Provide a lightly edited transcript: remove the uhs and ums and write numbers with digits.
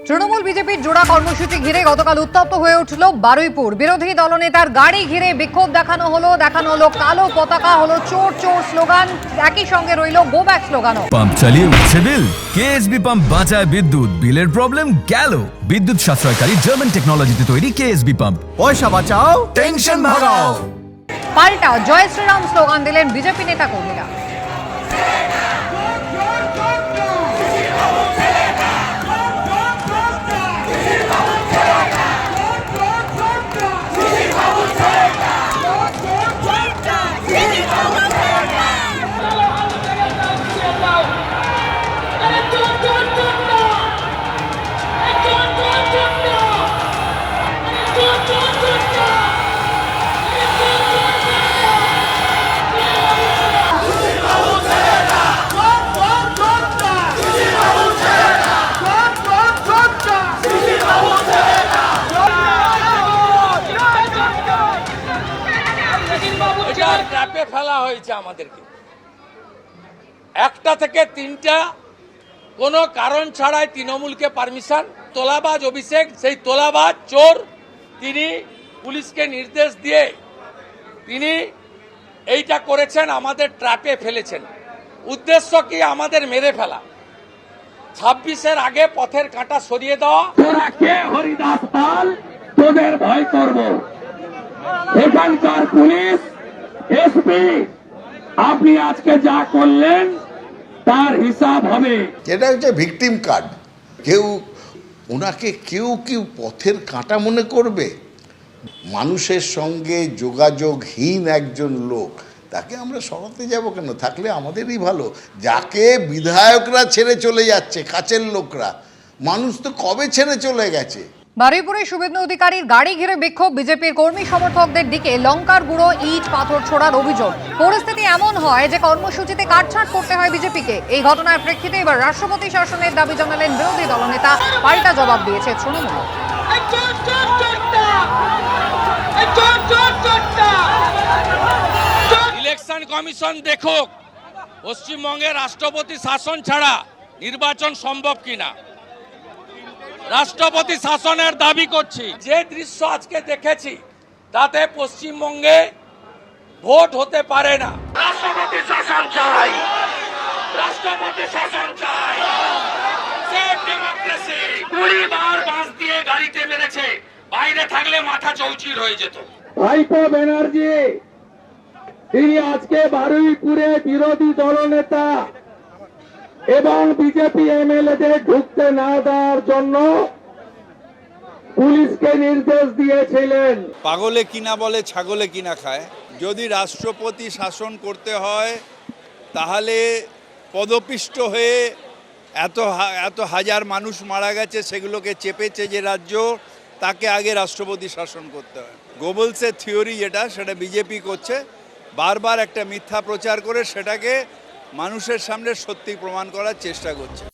তৃণমূল বিজেপির জোড়া কর্মসূচি ঘিরে গতকাল উত্তপ্ত হয়ে উঠল বারুইপুর। বিরোধী দলনেতার গাড়ি ঘিরে বিক্ষোভ দেখানো হলো কালো পতাকা, হলো চোর চোর স্লোগান, একই সঙ্গে রইল গো ব্যাক স্লোগানও। পাম্প চালিয়ে উঠছে বিল, কেএসবি পাম্প বাঁচায় বিদ্যুৎ, বিলের প্রবলেম গেল। বিদ্যুৎ সাশ্রয়কারী জার্মান টেকনোলজিতে তৈরি কেএসবি পাম্প, পয়সা বাঁচাও, টেনশন ভাগাও। পাল্টা জয় শ্রীরাম স্লোগান দিলেন বিজেপি নেতা কর্মীরা। ট্র্যাপে ফেলা হয়েছে আমাদেরকে। একটা থেকে তিনটা কোনো কারণ ছাড়াই তৃণমূলকে পারমিশন, তোলাবাজ অভিষেক, সেই তোলাবাজ চোর, তিনি পুলিশকে নির্দেশ দিয়ে তিনি এইটা করেছেন, আমাদের ট্র্যাপে ফেলেছেন। উদ্দেশ্য কি? আমাদের মেরে ফেলা। 26-এর আগে পথের কাঁটা সরিয়ে দেওয়া। তোরা কে হরিদাস পাল, তোদের ভয় করব। এখানকার পুলিশ এসপি, আপনি আজকে যা করলেন তার হিসাব হবে। যেটা হচ্ছে ভিকটিম কার্ড। ওনাকে কেউ পথের কাঁটা মনে করবে? মানুষের সঙ্গে যোগাযোগহীন একজন লোক, তাকে আমরা সরাতে যাব কেন? থাকলে আমাদেরই ভালো। যাকে বিধায়করা ছেড়ে চলে যাচ্ছে, কাছের লোকরা, মানুষ তো কবে ছেড়ে চলে গেছে। বারুইপুরে শুভেন্দু অধিকারীর গাড়ি ঘিরে বিক্ষোভ। বিজেপির কর্মী সমর্থকদের দিকে লঙ্কার গুঁড়ো, ইট পাথর ছোড়ার অভিযোগ। পরিস্থিতি এমন হয় যে কর্মসূচিতে কাটছাঁট করতে হয় বিজেপিকে। এই ঘটনার প্রেক্ষিতে এবার রাষ্ট্রপতি শাসনের দাবি জানালেন বিরোধী দলনেতা। পাল্টা জবাব দিয়েছে তৃণমূল। ইলেকশন কমিশন দেখুক পশ্চিমবঙ্গে রাষ্ট্রপতি শাসন ছাড়া নির্বাচন সম্ভব কিনা। রাষ্ট্রপতি শাসনের দাবি করছি। যে দৃশ্য আজকে দেখেছি তাতে পশ্চিমবঙ্গে ভোট হতে পারে না। রাষ্ট্রপতি শাসন চাই, রাষ্ট্রপতি শাসন চাই। Safe democracy. 20 বার বাঁশ দিয়ে গাড়িতে মেরেছে, বাইরে থাকলে মাথা চৌচির হয়ে যেত। ভাইপো ব্যানার্জি, তিনি আজকে বারুইপুরে বিরোধী দলনেতা এবং বিজেপি এমএলএদের ঢুকতে না দেওয়ার জন্য পুলিশকে নির্দেশ দিয়েছিলেন। পাগলে কিনা বলে ছাগলে কিনা খায়। যদি রাষ্ট্রপতি শাসন করতে হয় তাহলে পদপিষ্ট হয়ে এত হাজার মানুষ মারা গেছে, সেগুলোকে চেপেছে যে রাজ্য, তাকে আগে রাষ্ট্রপতি শাসন করতে হয়। গোবলসের থিওরি যেটা, সেটা বিজেপি করছে। বারবার একটা মিথ্যা প্রচার করে সেটাকে মানুষের সামনে সত্যি প্রমাণ করার চেষ্টা করছে।